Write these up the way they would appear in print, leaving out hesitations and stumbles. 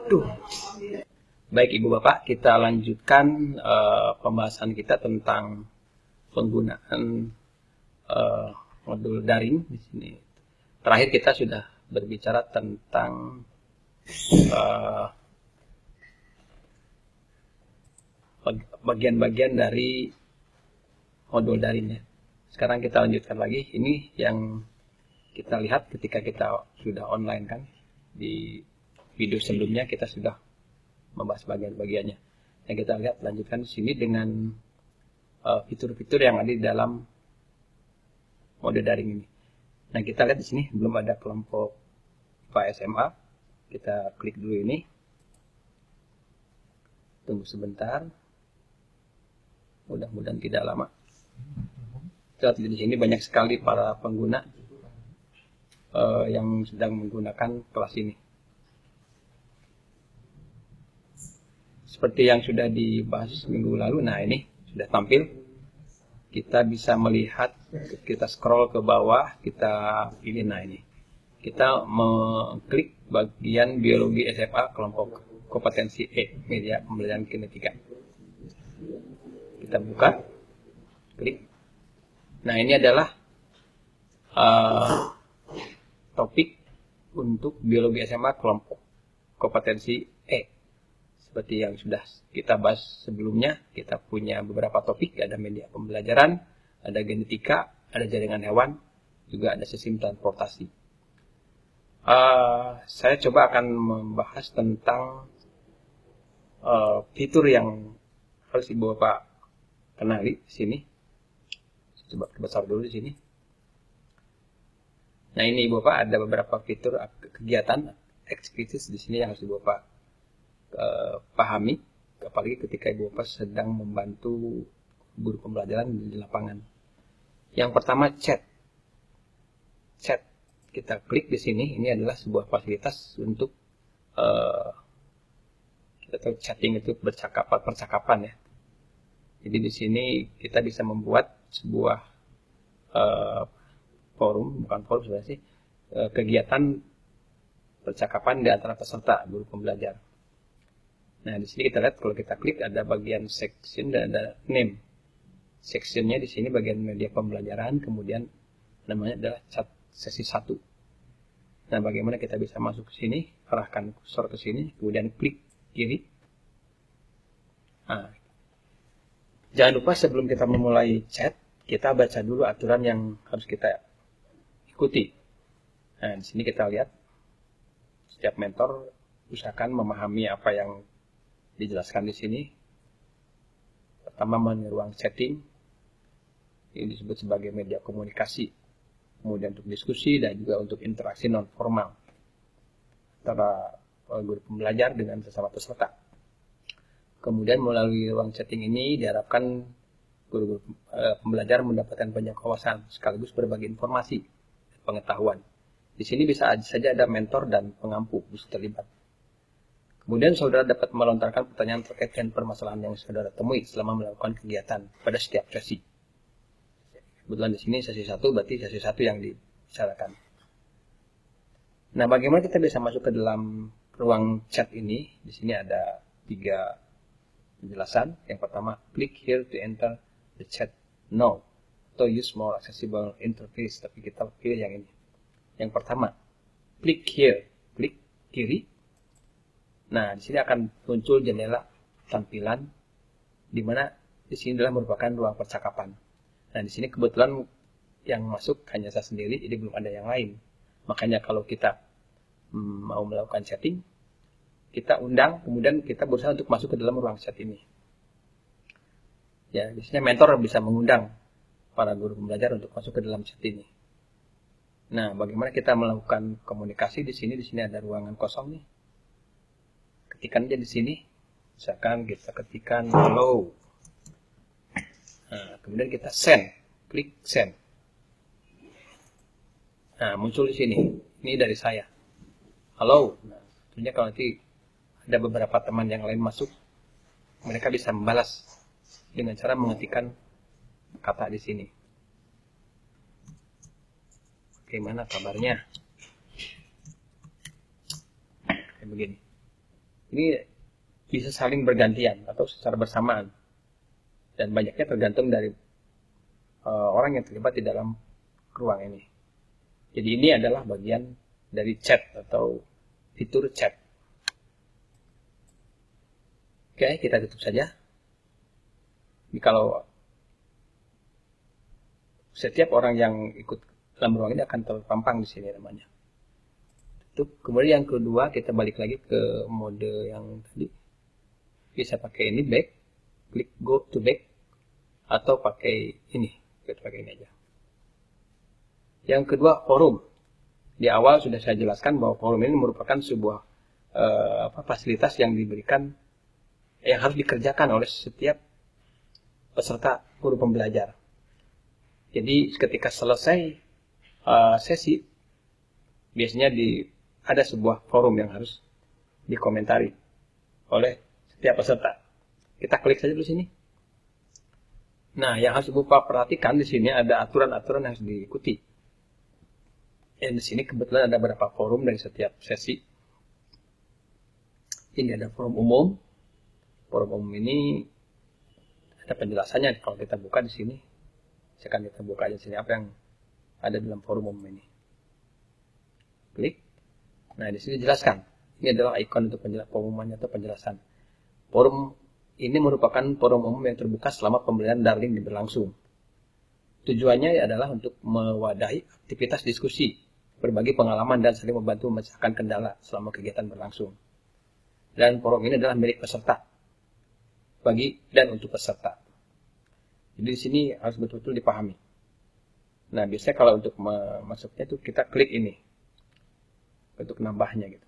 Waduh. Baik Ibu Bapak, kita lanjutkan pembahasan kita tentang penggunaan modul daring di sini. Terakhir kita sudah berbicara tentang bagian-bagian dari modul daringnya. Sekarang kita lanjutkan lagi. Ini yang kita lihat ketika kita sudah online kan. Di video sebelumnya kita sudah membahas bagian-bagiannya. Yang kita lihat lanjutkan di sini dengan fitur-fitur yang ada di dalam mode daring ini. Nah, kita lihat di sini belum ada kelompok IPA SMA. Kita klik dulu ini. Tunggu sebentar. Mudah-mudahan tidak lama. Kita lihat di sini banyak sekali para pengguna yang sedang menggunakan kelas ini. Seperti yang sudah dibahas minggu lalu, nah ini sudah tampil. Kita bisa melihat, kita scroll ke bawah, kita pilih, nah ini. Kita mengklik bagian biologi SMA kelompok kompetensi E, media pembelajaran kinetika. Kita buka, klik. Nah ini adalah topik untuk biologi SMA kelompok kompetensi E. Seperti yang sudah kita bahas sebelumnya, kita punya beberapa topik, ada media pembelajaran, ada genetika, ada jaringan hewan, juga ada sistem transportasi. Saya coba akan membahas tentang fitur yang harus Ibu Bapak kenali di sini. Coba besar dulu di sini. Nah ini Ibu Bapak ada beberapa fitur kegiatan activities di sini yang harus Ibu Bapak pahami, apalagi ketika Ibu Bapak sedang membantu guru pembelajaran di lapangan. Yang pertama chat. Kita klik di sini. Ini adalah sebuah fasilitas untuk kita tahu chatting itu percakapan ya. Jadi di sini kita bisa membuat sebuah bukan forum sebenarnya sih, kegiatan percakapan di antara peserta guru pembelajar. Nah, di sini kita lihat kalau kita klik ada bagian section dan ada name. Sectionnya di sini bagian media pembelajaran, kemudian namanya adalah chat sesi 1. Nah, bagaimana kita bisa masuk ke sini? Arahkan kursor ke sini, kemudian klik kiri. Nah, jangan lupa sebelum kita memulai chat, kita baca dulu aturan yang harus kita ikuti. Nah, di sini kita lihat setiap mentor usahakan memahami apa yang dijelaskan di sini. Pertama, ruang chatting. Ini disebut sebagai media komunikasi. Kemudian untuk diskusi dan juga untuk interaksi non formal antara guru pembelajar dengan sesama peserta. Kemudian melalui ruang chatting ini diharapkan guru pembelajar mendapatkan banyak wawasan sekaligus berbagi informasi dan pengetahuan. Di sini bisa saja ada mentor dan pengampu bisa terlibat. Kemudian saudara dapat melontarkan pertanyaan terkait dengan permasalahan yang saudara temui selama melakukan kegiatan pada setiap sesi. Kebetulan di sini sesi 1 berarti sesi 1 yang dibicarakan. Nah, bagaimana kita bisa masuk ke dalam ruang chat ini? Di sini ada 3 penjelasan. Yang pertama, click here to enter the chat now atau use more accessible interface, tapi kita pilih yang ini. Yang pertama, click here, klik kiri. Nah, di sini akan muncul jendela tampilan di mana di sini adalah merupakan ruang percakapan. Nah, di sini kebetulan yang masuk hanya saya sendiri, jadi belum ada yang lain. Makanya kalau kita mau melakukan chatting, kita undang, kemudian kita berusaha untuk masuk ke dalam ruang chat ini. Ya, di sini mentor bisa mengundang para guru pembelajar untuk masuk ke dalam chat ini. Nah, bagaimana kita melakukan komunikasi di sini? Di sini ada ruangan kosong nih. Ketikkan aja di sini. Misalkan kita ketikkan hello. Nah, kemudian kita send, klik send. Nah, muncul di sini. Ini dari saya. Halo. Nah, tentunya kalau nanti ada beberapa teman yang lain masuk, mereka bisa membalas dengan cara mengetikkan kata di sini. Bagaimana kabarnya? Kayak begini. Ini bisa saling bergantian atau secara bersamaan. Dan banyaknya tergantung dari orang yang terlibat di dalam ruang ini. Jadi ini adalah bagian dari chat atau fitur chat. Oke, kita tutup saja. Jadi kalau setiap orang yang ikut dalam ruang ini akan terpampang di sini namanya. Tutup. Kemudian yang kedua, kita balik lagi ke mode yang tadi. Bisa pakai ini back, klik go to back, atau pakai ini. Kita pakai ini aja. Yang kedua, forum. Di awal sudah saya jelaskan bahwa forum ini merupakan sebuah fasilitas yang diberikan, yang harus dikerjakan oleh setiap peserta guru pembelajar. Jadi ketika selesai sesi, biasanya ada sebuah forum yang harus dikomentari oleh setiap peserta. Kita klik saja dulu sini. Nah, yang harus Bapak perhatikan di sini ada aturan-aturan yang harus diikuti. Dan di sini kebetulan ada beberapa forum dari setiap sesi. Ini ada forum umum. Forum umum ini ada penjelasannya kalau kita buka di sini. Sekarang kita buka aja sini apa yang ada dalam forum umum ini. Klik. Nah, di sini jelaskan. Ini adalah ikon untuk pengumumannya atau penjelasan. Forum ini merupakan forum umum yang terbuka selama pembelajaran daring berlangsung. Tujuannya adalah untuk mewadahi aktivitas diskusi, berbagi pengalaman, dan saling membantu memecahkan kendala selama kegiatan berlangsung. Dan forum ini adalah milik peserta, bagi dan untuk peserta. Jadi di sini harus betul-betul dipahami. Nah, biasanya kalau untuk masuknya itu kita klik ini untuk nambahnya gitu.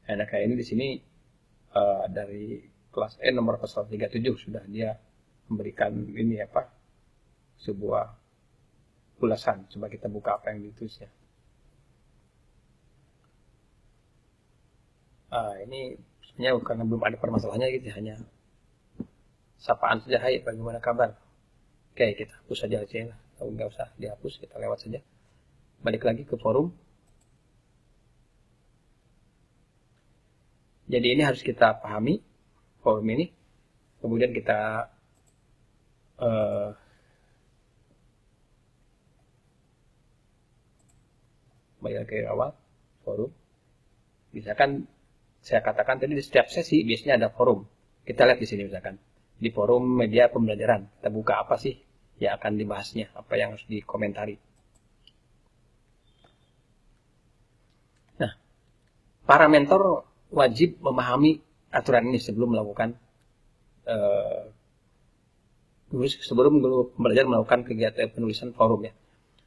Nah, kayak ini di sini dari kelas E nomor 037 sudah dia memberikan ini sebuah ulasan. Coba kita buka apa yang ditulisnya. Ini sebenarnya karena belum ada permasalahannya gitu, hanya sapaan saja. Hai, bagaimana kabar? Oke, kita hapus saja aja lah. Atau nggak usah dihapus, kita lewat saja. Balik lagi ke forum. Jadi ini harus kita pahami forum ini. Kemudian kita balik ke awal forum. Misalkan saya katakan tadi di setiap sesi biasanya ada forum. Kita lihat di sini misalkan di forum media pembelajaran. Kita buka apa sih yang akan dibahasnya, apa yang harus dikomentari. Nah, para mentor wajib memahami aturan ini sebelum melakukan sebelum guru pembelajar melakukan kegiatan penulisan forum ya.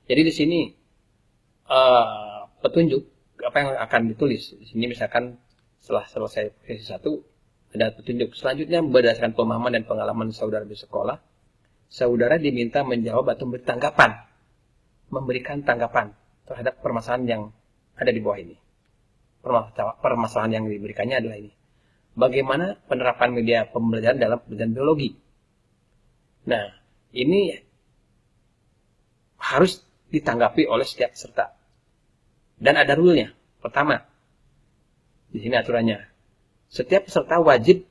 Jadi di sini petunjuk apa yang akan ditulis. Di sini misalkan setelah selesai sesi 1 ada petunjuk. Selanjutnya berdasarkan pemahaman dan pengalaman saudara di sekolah, saudara diminta menjawab atau memberikan tanggapan terhadap permasalahan yang ada di bawah ini. Permasalahan yang diberikannya adalah ini. Bagaimana penerapan media pembelajaran dalam pembelajaran biologi? Nah, ini harus ditanggapi oleh setiap peserta. Dan ada rule-nya. Pertama, di sini aturannya. Setiap peserta wajib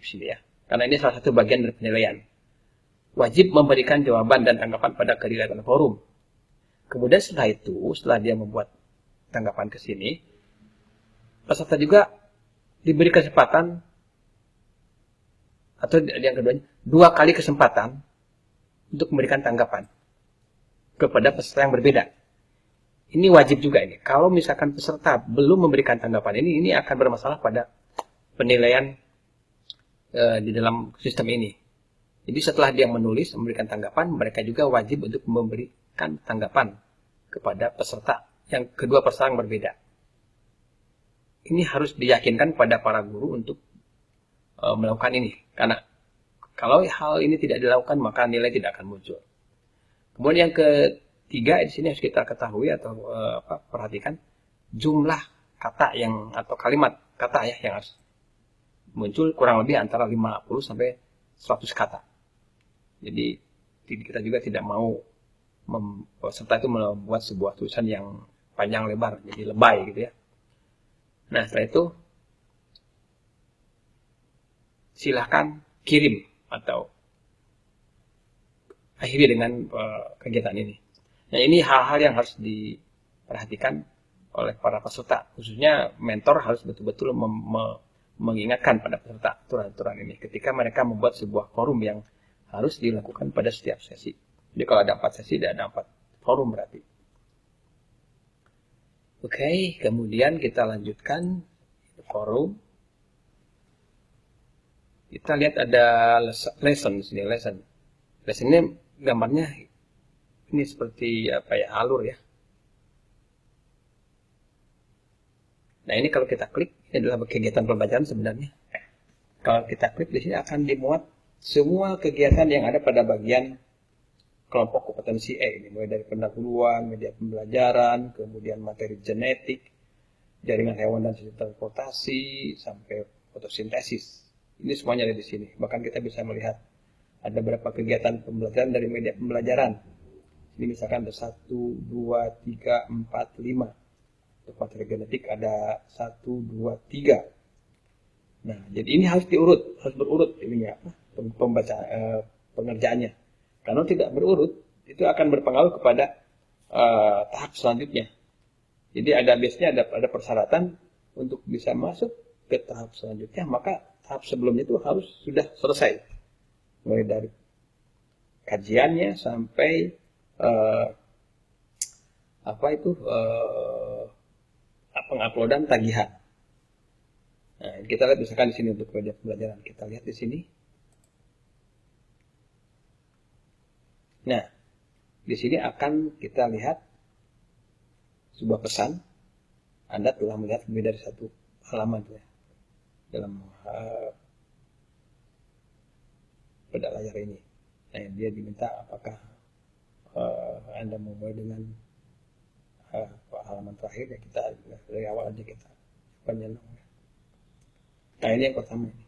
sih ya. Karena ini salah satu bagian dari penilaian. Wajib memberikan jawaban dan tanggapan pada kegiatan forum. Kemudian setelah itu, setelah dia membuat tanggapan ke sini, peserta juga diberi kesempatan atau yang keduanya 2 kali kesempatan untuk memberikan tanggapan kepada peserta yang berbeda. Ini wajib juga ini. Kalau misalkan peserta belum memberikan tanggapan ini akan bermasalah pada penilaian di dalam sistem ini. Jadi setelah dia menulis memberikan tanggapan, mereka juga wajib untuk memberikan tanggapan kepada peserta yang kedua peserta yang berbeda. Ini harus diyakinkan pada para guru untuk melakukan ini. Karena kalau hal ini tidak dilakukan, maka nilai tidak akan muncul. Kemudian yang ketiga, di sini harus kita ketahui atau perhatikan jumlah kata atau kalimat kata ya yang harus muncul kurang lebih antara 50 sampai 100 kata. Jadi kita juga tidak mau peserta itu membuat sebuah tulisan yang panjang lebar, jadi lebay gitu ya. Nah, setelah itu silahkan kirim atau akhiri dengan kegiatan ini. Nah, ini hal-hal yang harus diperhatikan oleh para peserta, khususnya mentor harus betul-betul mengingatkan pada peserta aturan-aturan ini ketika mereka membuat sebuah forum yang harus dilakukan pada setiap sesi. Jadi kalau ada 4 sesi, ada 4 forum berarti. Oke, kemudian kita lanjutkan forum. Kita lihat ada lesson di sini, lesson. Lesson ini gambarnya ini seperti apa ya, alur ya. Nah, ini kalau kita klik, ini adalah kegiatan pembelajaran sebenarnya. Kalau kita klik di sini akan dimuat semua kegiatan yang ada pada bagian kelompok kompetensi E. Ini mulai dari pendahuluan, media pembelajaran, kemudian materi genetik, jaringan hewan dan sistem transportasi, sampai fotosintesis. Ini semuanya ada di sini. Bahkan kita bisa melihat ada beberapa kegiatan pembelajaran dari media pembelajaran. Ini misalkan ada 1, 2, 3, 4, 5. Untuk materi genetik ada 1, 2, 3. Nah, jadi ini harus berurut ininya, pengerjaannya. Kalau tidak berurut, itu akan berpengaruh kepada tahap selanjutnya. Jadi biasanya ada persyaratan untuk bisa masuk ke tahap selanjutnya, maka tahap sebelumnya itu harus sudah selesai. Mulai dari kajiannya sampai penguploadan tagihan. Nah, kita lihat misalkan di sini untuk media pembelajaran. Kita lihat di sini. Nah, di sini akan kita lihat sebuah pesan. Anda telah melihat lebih dari 1 halaman ya, dalam pada layar ini. Nah, dia diminta apakah Anda mau mulai dengan halaman terakhir ya, kita dari awal aja kita panjang. Nah, ini yang pertama ini.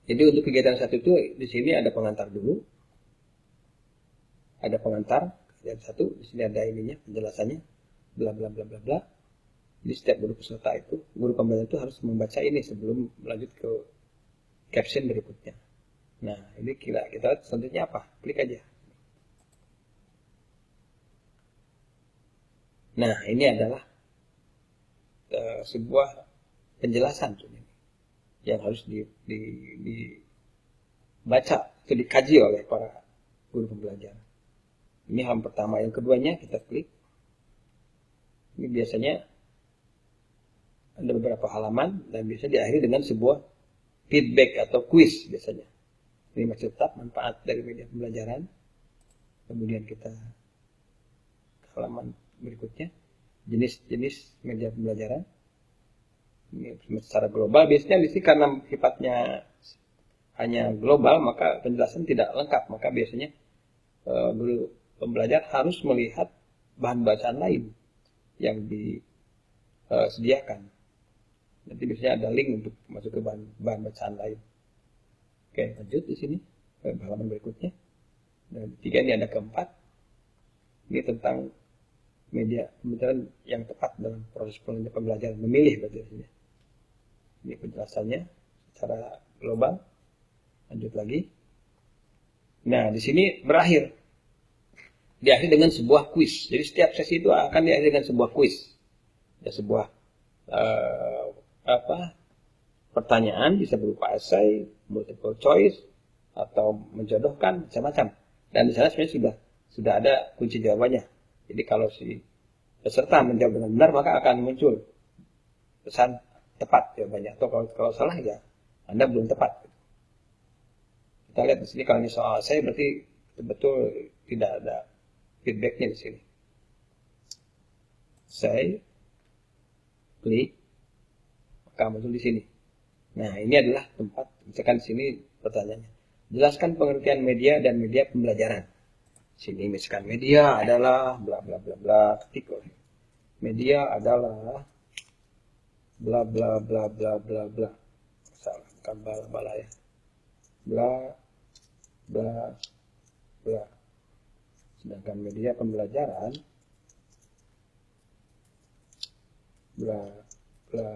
Jadi untuk kegiatan 1 itu di sini ada pengantar dulu. Ada pengantar kegiatan 1, di sini ada ininya, penjelasannya, bla bla bla bla bla. Jadi setiap guru peserta itu, guru pembelajaran itu harus membaca ini sebelum lanjut ke caption berikutnya. Nah, ini kita lihat selanjutnya apa? Klik aja. Nah, ini adalah sebuah penjelasan yang harus dibaca, itu dikaji oleh para guru pembelajaran. Ini halaman pertama. Yang keduanya kita klik. Ini biasanya ada beberapa halaman dan bisa diakhiri dengan sebuah feedback atau quiz biasanya. Ini masih tetap manfaat dari media pembelajaran. Kemudian kita halaman berikutnya, jenis-jenis media pembelajaran. Ini secara global, biasanya di sini karena sifatnya hanya global, maka penjelasan tidak lengkap. Maka biasanya guru pembelajar harus melihat bahan bacaan lain yang disediakan. Nanti biasanya ada link untuk masuk ke bahan bacaan lain. Oke, lanjut di sini halaman berikutnya. Dan 3 ini ada keempat. Ini tentang media pembelajaran yang tepat dalam proses pembelajaran, memilih berarti di sini. Ini penjelasannya secara global. Lanjut lagi. Nah, di sini berakhir. Diakhiri dengan sebuah quiz. Jadi setiap sesi itu akan diakhiri dengan sebuah quiz. Ya, sebuah pertanyaan, bisa berupa essay, multiple choice, atau menjodohkan, macam-macam. Dan di sana sebenarnya sudah ada kunci jawabannya. Jadi kalau si peserta menjawab dengan benar, maka akan muncul pesan tepat jawabannya. Atau kalau salah ya Anda belum tepat. Kita lihat di sini, kalau ini soal essay berarti betul tidak ada feedbacknya di sini. Essay, klik, maka muncul di sini. Nah, ini adalah tempat, misalkan di sini pertanyaannya. Jelaskan pengertian media dan media pembelajaran. Sini misalkan media adalah bla bla bla bla, ketik. Media adalah bla bla bla bla bla bla. Salah, bukan bala ya. Bla bla bla. Sedangkan media pembelajaran bla bla